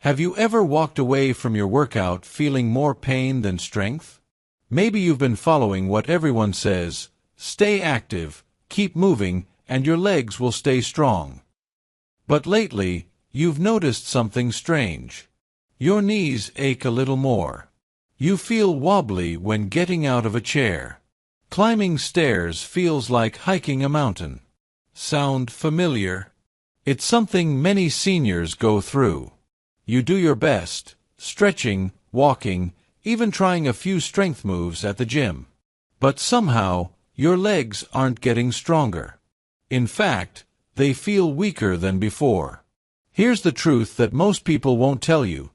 Have you ever walked away from your workout feeling more pain than strength? Maybe you've been following what everyone says: stay active, keep moving, and your legs will stay strong. But lately, you've noticed something strange. Your knees ache a little more. You feel wobbly when getting out of a chair. Climbing stairs feels like hiking a mountain. Sound familiar? It's something many seniors go through. You do your best, stretching, walking, even trying a few strength moves at the gym. But somehow, your legs aren't getting stronger. In fact, they feel weaker than before. Here's the truth that most people won't tell you.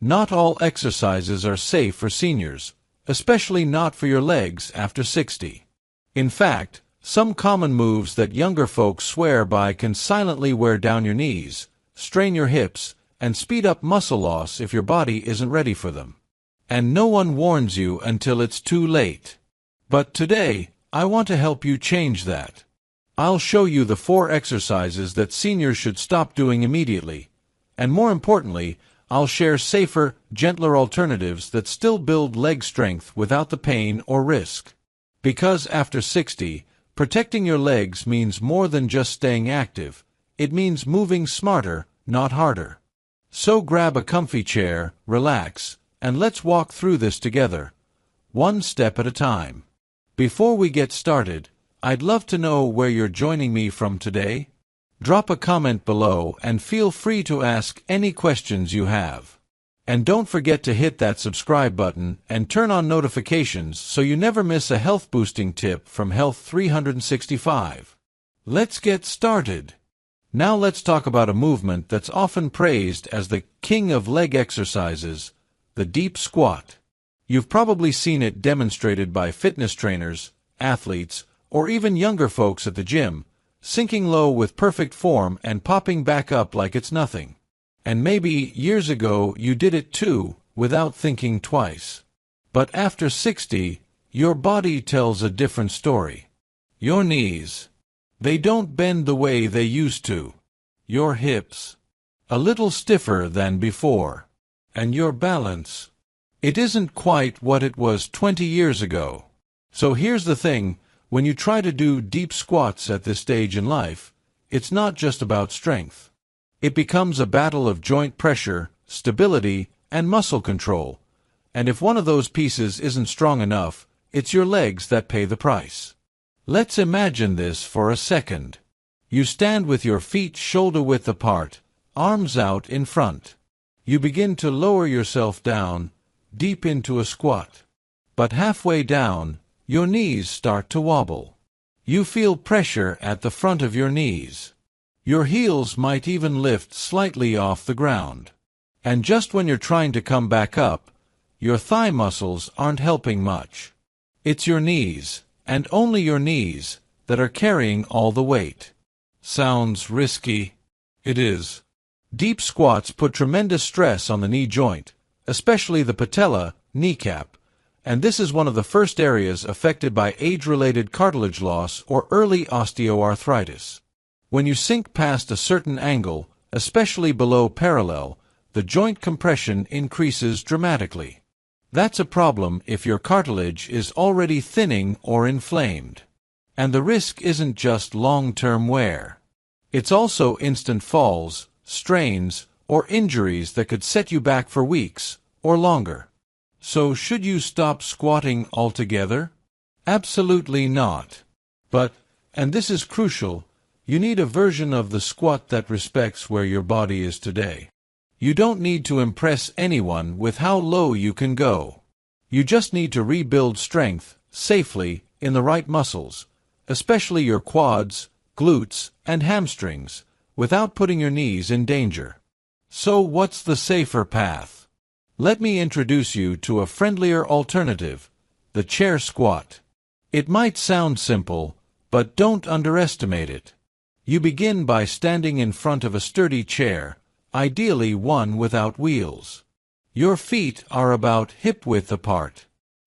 Not all exercises are safe for seniors, especially not for your legs after 60. In fact, some common moves that younger folks swear by can silently wear down your knees, strain your hips, and speed up muscle loss if your body isn't ready for them. And no one warns you until it's too late. But today, I want to help you change that. I'll show you the 4 exercises that seniors should stop doing immediately. And more importantly, I'll share safer, gentler alternatives that still build leg strength without the pain or risk. Because after 60, protecting your legs means more than just staying active. It means moving smarter, not harder. So grab a comfy chair, relax, and let's walk through this together, one step at a time. Before we get started, I'd love to know where you're joining me from today. Drop a comment below and feel free to ask any questions you have. And don't forget to hit that subscribe button and turn on notifications so you never miss a health-boosting tip from Health 365. Let's get started. Now let's talk about a movement that's often praised as the king of leg exercises, the deep squat. You've probably seen it demonstrated by fitness trainers, athletes, or even younger folks at the gym, sinking low with perfect form and popping back up like it's nothing. And maybe years ago you did it too, without thinking twice. But after 60, your body tells a different story. Your knees, they don't bend the way they used to. Your hips, a little stiffer than before. And your balance, it isn't quite what it was 20 years ago. So here's the thing, when you try to do deep squats at this stage in life, it's not just about strength. It becomes a battle of joint pressure, stability, and muscle control. And if one of those pieces isn't strong enough, it's your legs that pay the price. Let's imagine this for a second. You stand with your feet shoulder-width apart, arms out in front. You begin to lower yourself down, deep into a squat. But halfway down, your knees start to wobble. You feel pressure at the front of your knees. Your heels might even lift slightly off the ground. And just when you're trying to come back up, your thigh muscles aren't helping much. It's your knees, and only your knees, that are carrying all the weight. Sounds risky? It is. Deep squats put tremendous stress on the knee joint, especially the patella, kneecap, and this is one of the first areas affected by age-related cartilage loss or early osteoarthritis. When you sink past a certain angle, especially below parallel, the joint compression increases dramatically. That's a problem if your cartilage is already thinning or inflamed. And the risk isn't just long-term wear. It's also instant falls, strains, or injuries that could set you back for weeks or longer. So should you stop squatting altogether? Absolutely not. But, and this is crucial, you need a version of the squat that respects where your body is today. You don't need to impress anyone with how low you can go. You just need to rebuild strength, safely, in the right muscles, especially your quads, glutes, and hamstrings, without putting your knees in danger. So what's the safer path? Let me introduce you to a friendlier alternative, the chair squat. It might sound simple, but don't underestimate it. You begin by standing in front of a sturdy chair, ideally one without wheels. Your feet are about hip-width apart.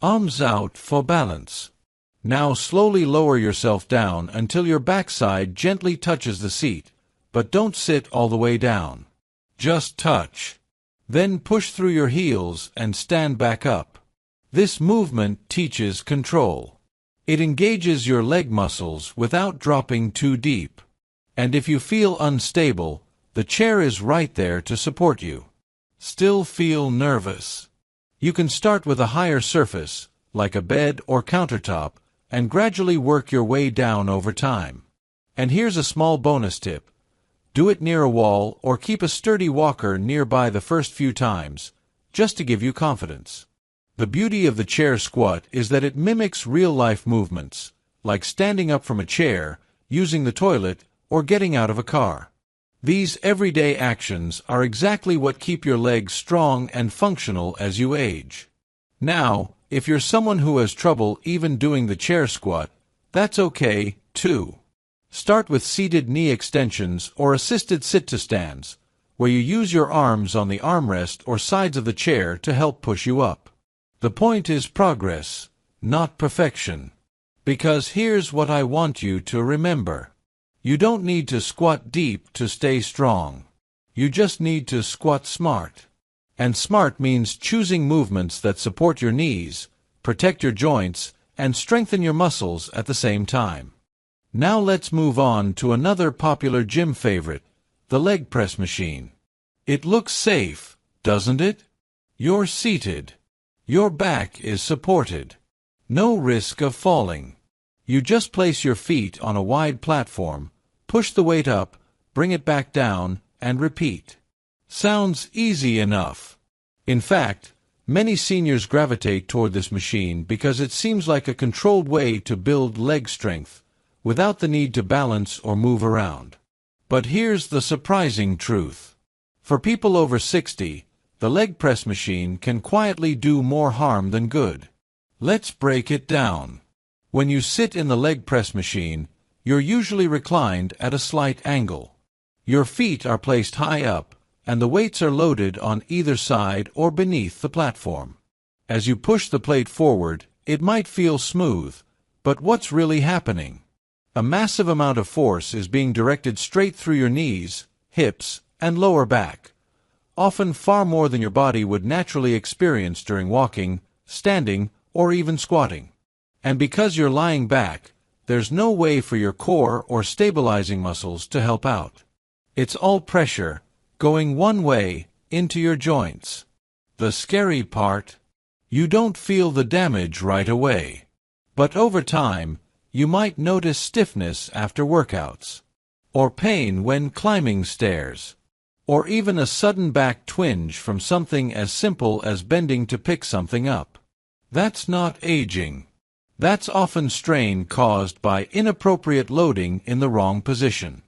Arms out for balance. Now slowly lower yourself down until your backside gently touches the seat, but don't sit all the way down. Just touch. Then push through your heels and stand back up. This movement teaches control. It engages your leg muscles without dropping too deep. And if you feel unstable, the chair is right there to support you. Still feel nervous? You can start with a higher surface, like a bed or countertop, and gradually work your way down over time. And here's a small bonus tip. Do it near a wall or keep a sturdy walker nearby the first few times, just to give you confidence. The beauty of the chair squat is that it mimics real-life movements, like standing up from a chair, using the toilet, or getting out of a car. These everyday actions are exactly what keep your legs strong and functional as you age. Now, if you're someone who has trouble even doing the chair squat, that's okay, too. Start with seated knee extensions or assisted sit-to-stands, where you use your arms on the armrest or sides of the chair to help push you up. The point is progress, not perfection. Because here's what I want you to remember. You don't need to squat deep to stay strong. You just need to squat smart. And smart means choosing movements that support your knees, protect your joints, and strengthen your muscles at the same time. Now let's move on to another popular gym favorite, the leg press machine. It looks safe, doesn't it? You're seated. Your back is supported. No risk of falling. You just place your feet on a wide platform, push the weight up, bring it back down, and repeat. Sounds easy enough. In fact, many seniors gravitate toward this machine because it seems like a controlled way to build leg strength, without the need to balance or move around. But here's the surprising truth. For people over 60, the leg press machine can quietly do more harm than good. Let's break it down. When you sit in the leg press machine, you're usually reclined at a slight angle. Your feet are placed high up, and the weights are loaded on either side or beneath the platform. As you push the plate forward, it might feel smooth, but what's really happening? A massive amount of force is being directed straight through your knees, hips, and lower back, often far more than your body would naturally experience during walking, standing, or even squatting. And because you're lying back, there's no way for your core or stabilizing muscles to help out. It's all pressure, going one way, into your joints. The scary part? You don't feel the damage right away. But over time, you might notice stiffness after workouts, or pain when climbing stairs, or even a sudden back twinge from something as simple as bending to pick something up. That's not aging. That's often strain caused by inappropriate loading in the wrong position.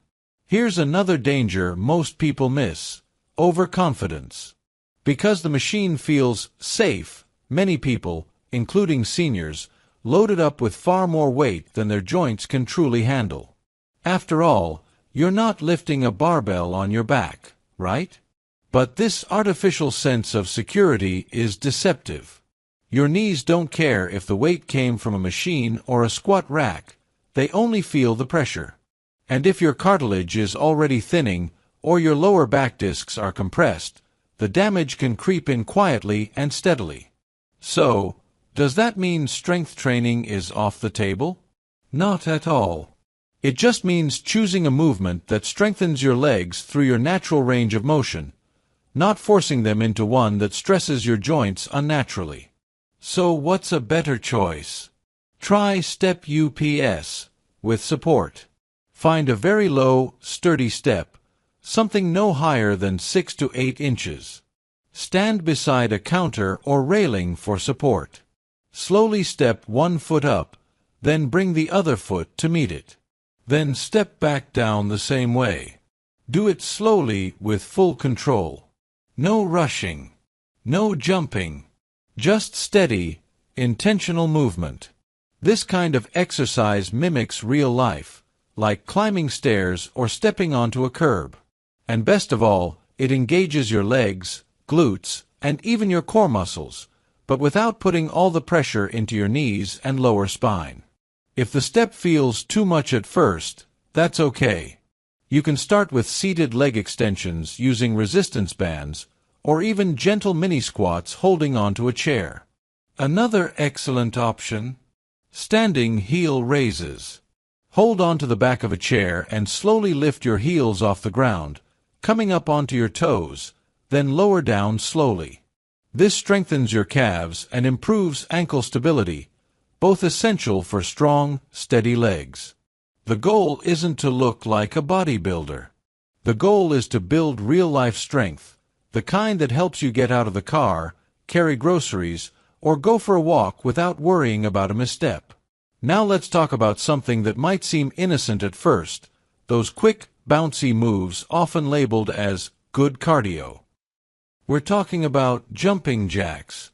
Here's another danger most people miss: overconfidence. Because the machine feels safe, many people, including seniors, load it up with far more weight than their joints can truly handle. After all, you're not lifting a barbell on your back, right? But this artificial sense of security is deceptive. Your knees don't care if the weight came from a machine or a squat rack, they only feel the pressure. And if your cartilage is already thinning, or your lower back discs are compressed, the damage can creep in quietly and steadily. So, does that mean strength training is off the table? Not at all. It just means choosing a movement that strengthens your legs through your natural range of motion, not forcing them into one that stresses your joints unnaturally. So what's a better choice? Try step UPS, with support. Find a very low, sturdy step, something no higher than 6 to 8 inches. Stand beside a counter or railing for support. Slowly step one foot up, then bring the other foot to meet it. Then step back down the same way. Do it slowly with full control. No rushing. No jumping. Just steady, intentional movement. This kind of exercise mimics real life, like climbing stairs or stepping onto a curb. And best of all, it engages your legs, glutes, and even your core muscles, but without putting all the pressure into your knees and lower spine. If the step feels too much at first, that's okay. You can start with seated leg extensions using resistance bands, or even gentle mini squats holding onto a chair. Another excellent option: standing heel raises. Hold onto the back of a chair and slowly lift your heels off the ground, coming up onto your toes, then lower down slowly. This strengthens your calves and improves ankle stability, both essential for strong, steady legs. The goal isn't to look like a bodybuilder. The goal is to build real-life strength, the kind that helps you get out of the car, carry groceries, or go for a walk without worrying about a misstep. Now let's talk about something that might seem innocent at first, those quick, bouncy moves often labeled as good cardio. We're talking about jumping jacks,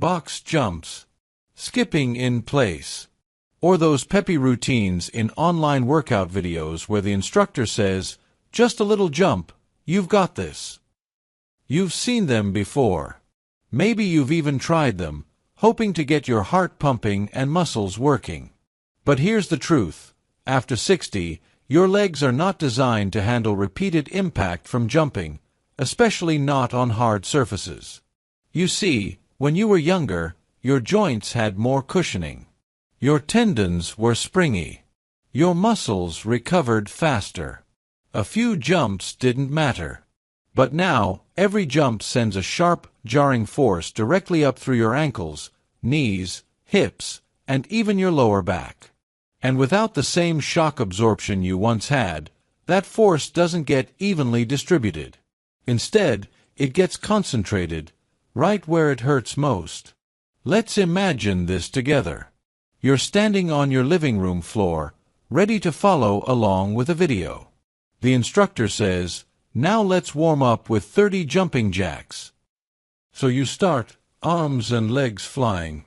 box jumps, skipping in place, or those peppy routines in online workout videos where the instructor says, "Just a little jump, you've got this." You've seen them before. Maybe you've even tried them, hoping to get your heart pumping and muscles working. But here's the truth: after 60, your legs are not designed to handle repeated impact from jumping, especially not on hard surfaces. You see, when you were younger, your joints had more cushioning. Your tendons were springy. Your muscles recovered faster. A few jumps didn't matter. But now, every jump sends a sharp, jarring force directly up through your ankles, knees, hips, and even your lower back. And without the same shock absorption you once had, that force doesn't get evenly distributed. Instead, it gets concentrated, right where it hurts most. Let's imagine this together. You're standing on your living room floor, ready to follow along with a video. The instructor says, "Now let's warm up with 30 jumping jacks." So you start, arms and legs flying.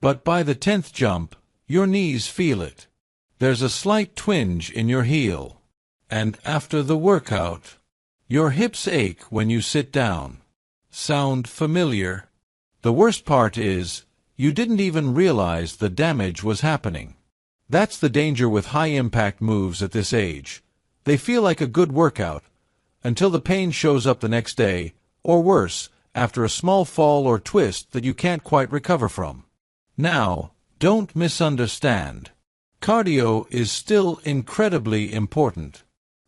But by the 10th jump, your knees feel it. There's a slight twinge in your heel. And after the workout, your hips ache when you sit down. Sound familiar? The worst part is, you didn't even realize the damage was happening. That's the danger with high-impact moves at this age. They feel like a good workout, until the pain shows up the next day, or worse, after a small fall or twist that you can't quite recover from. Now, don't misunderstand. Cardio is still incredibly important.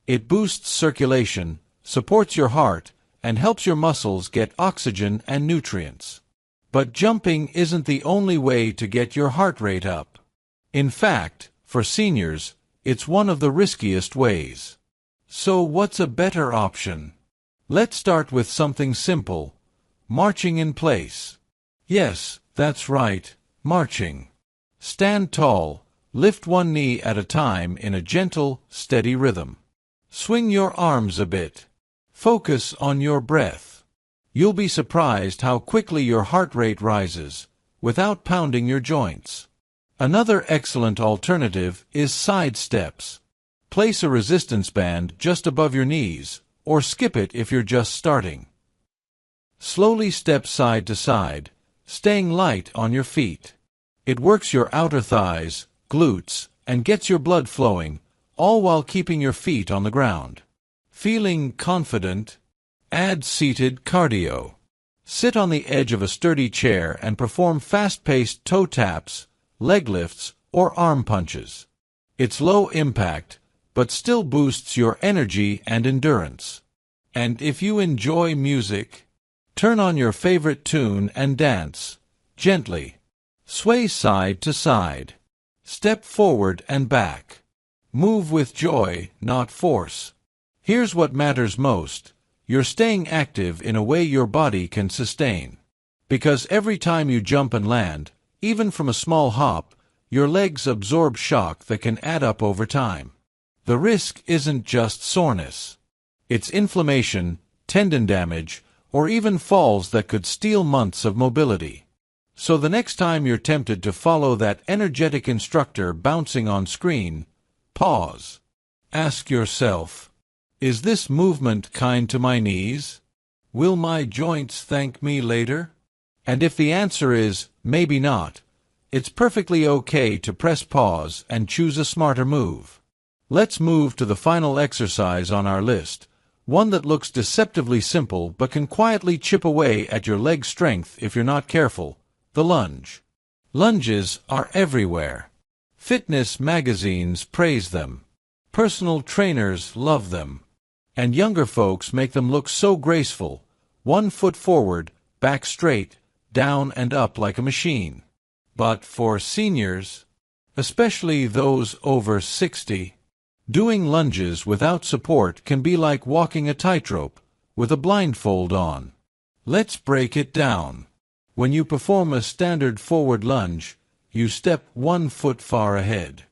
It boosts circulation, supports your heart, and helps your muscles get oxygen and nutrients. But jumping isn't the only way to get your heart rate up. In fact, for seniors, it's one of the riskiest ways. So what's a better option? Let's start with something simple: marching in place. Yes, that's right, marching. Stand tall, lift one knee at a time in a gentle, steady rhythm. Swing your arms a bit. Focus on your breath. You'll be surprised how quickly your heart rate rises, without pounding your joints. Another excellent alternative is side steps. Place a resistance band just above your knees, or skip it if you're just starting. Slowly step side to side, staying light on your feet. It works your outer thighs, glutes, and gets your blood flowing, all while keeping your feet on the ground. Feeling confident? Add seated cardio. Sit on the edge of a sturdy chair and perform fast-paced toe taps, leg lifts, or arm punches. It's low impact, but still boosts your energy and endurance. And if you enjoy music, turn on your favorite tune and dance, gently. Sway side to side. Step forward and back. Move with joy, not force. Here's what matters most: you're staying active in a way your body can sustain. Because every time you jump and land, even from a small hop, your legs absorb shock that can add up over time. The risk isn't just soreness. It's inflammation, tendon damage, or even falls that could steal months of mobility. So the next time you're tempted to follow that energetic instructor bouncing on screen, pause. Ask yourself, is this movement kind to my knees? Will my joints thank me later? And if the answer is maybe not, it's perfectly okay to press pause and choose a smarter move. Let's move to the final exercise on our list, One that looks deceptively simple but can quietly chip away at your leg strength if you're not careful: the lunge. Lunges are everywhere. Fitness magazines praise them. Personal trainers love them. And younger folks make them look so graceful: 1 foot forward, back straight, down and up like a machine. But for seniors, especially those over 60, doing lunges without support can be like walking a tightrope with a blindfold on. Let's break it down. When you perform a standard forward lunge, you step 1 foot far ahead.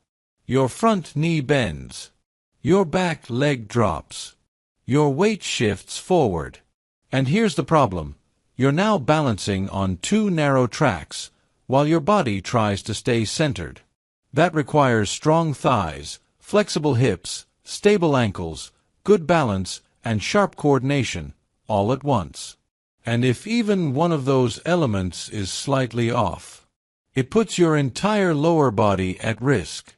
Your front knee bends. Your back leg drops. Your weight shifts forward. And here's the problem: you're now balancing on 2 narrow tracks, while your body tries to stay centered. That requires strong thighs, flexible hips, stable ankles, good balance, and sharp coordination, all at once. And if even one of those elements is slightly off, it puts your entire lower body at risk.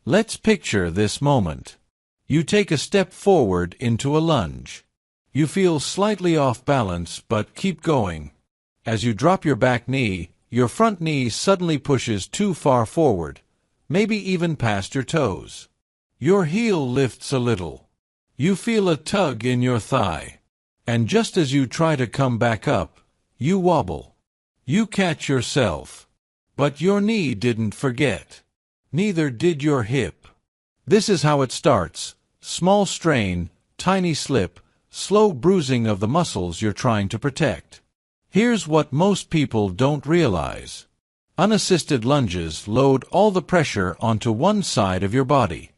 Let's picture this moment. You take a step forward into a lunge. You feel slightly off balance, but keep going. As you drop your back knee, your front knee suddenly pushes too far forward, maybe even past your toes. Your heel lifts a little. You feel a tug in your thigh. And just as you try to come back up, you wobble. You catch yourself. But your knee didn't forget. Neither did your hip. This is how it starts: small strain, tiny slip, slow bruising of the muscles you're trying to protect. Here's what most people don't realize. Unassisted lunges load all the pressure onto one side of your body.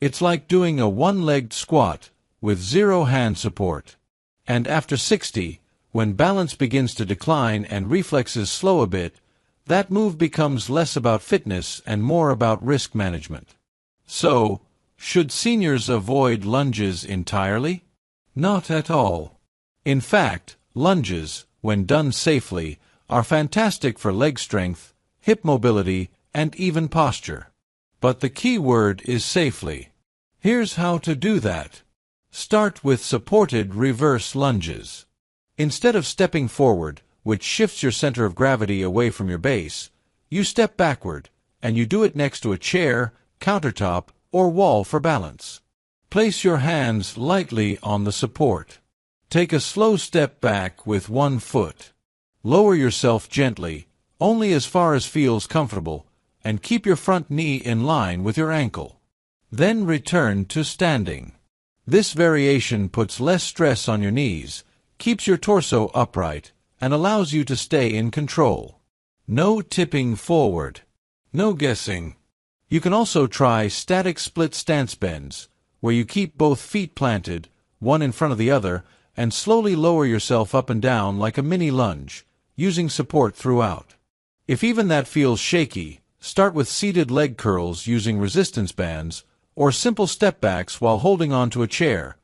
It's like doing a one-legged squat with 0 hand support. And after 60, when balance begins to decline and reflexes slow a bit, that move becomes less about fitness and more about risk management. So, should seniors avoid lunges entirely? Not at all. In fact, lunges, when done safely, are fantastic for leg strength, hip mobility, and even posture. But the key word is safely. Here's how to do that. Start with supported reverse lunges. Instead of stepping forward, which shifts your center of gravity away from your base, you step backward, and you do it next to a chair, countertop, or wall for balance. Place your hands lightly on the support. Take a slow step back with 1 foot. Lower yourself gently, only as far as feels comfortable, and keep your front knee in line with your ankle. Then return to standing. This variation puts less stress on your knees, keeps your torso upright, and allows you to stay in control. No tipping forward. No guessing. You can also try static split stance bends, where you keep both feet planted, one in front of the other, and slowly lower yourself up and down like a mini lunge, using support throughout. If even that feels shaky, start with seated leg curls using resistance bands, or simple step backs while holding on to a chair,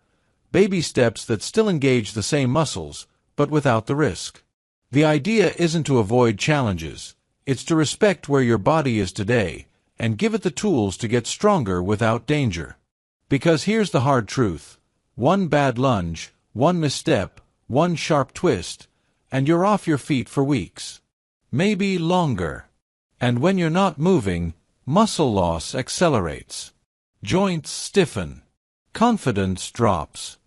baby steps that still engage the same muscles, but without the risk. The idea isn't to avoid challenges, it's to respect where your body is today, and give it the tools to get stronger without danger. Because here's the hard truth: one bad lunge, one misstep, one sharp twist, and you're off your feet for weeks. Maybe longer. And when you're not moving, muscle loss accelerates. Joints stiffen. Confidence drops.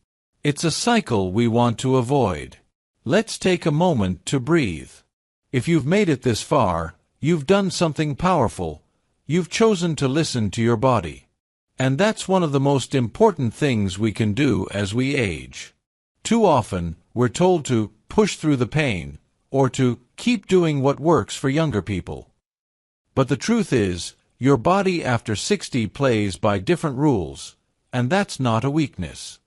It's a cycle we want to avoid. Let's take a moment to breathe. If you've made it this far, you've done something powerful. You've chosen to listen to your body. And that's one of the most important things we can do as we age. Too often, we're told to push through the pain, or to keep doing what works for younger people. But the truth is, your body after 60 plays by different rules, and that's not a weakness.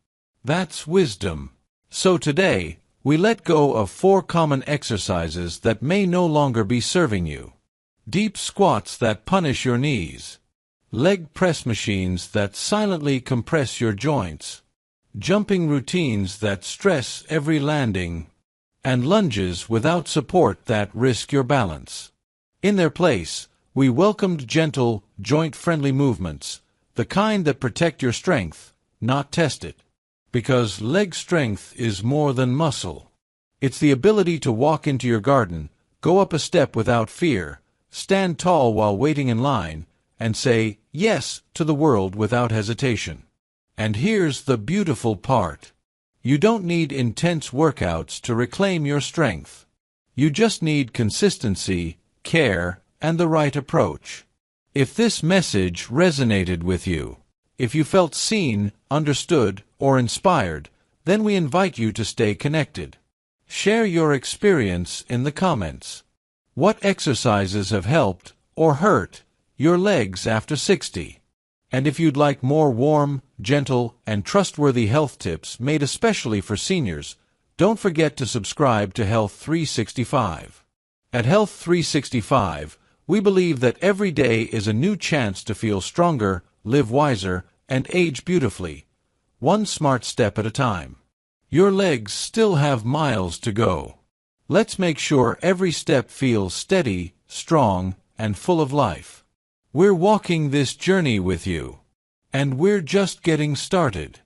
That's wisdom. So today, we let go of 4 common exercises that may no longer be serving you. Deep squats that punish your knees. Leg press machines that silently compress your joints. Jumping routines that stress every landing. And lunges without support that risk your balance. In their place, we welcomed gentle, joint-friendly movements, the kind that protect your strength, not test it. Because leg strength is more than muscle. It's the ability to walk into your garden, go up a step without fear, stand tall while waiting in line, and say yes to the world without hesitation. And here's the beautiful part. You don't need intense workouts to reclaim your strength. You just need consistency, care, and the right approach. If this message resonated with you, if you felt seen, understood, or inspired, then we invite you to stay connected. Share your experience in the comments. What exercises have helped, or hurt, your legs after 60? And if you'd like more warm, gentle, and trustworthy health tips made especially for seniors, don't forget to subscribe to Health 365. At Health 365, we believe that every day is a new chance to feel stronger, live wiser, and age beautifully, one smart step at a time. Your legs still have miles to go. Let's make sure every step feels steady, strong, and full of life. We're walking this journey with you. And we're just getting started.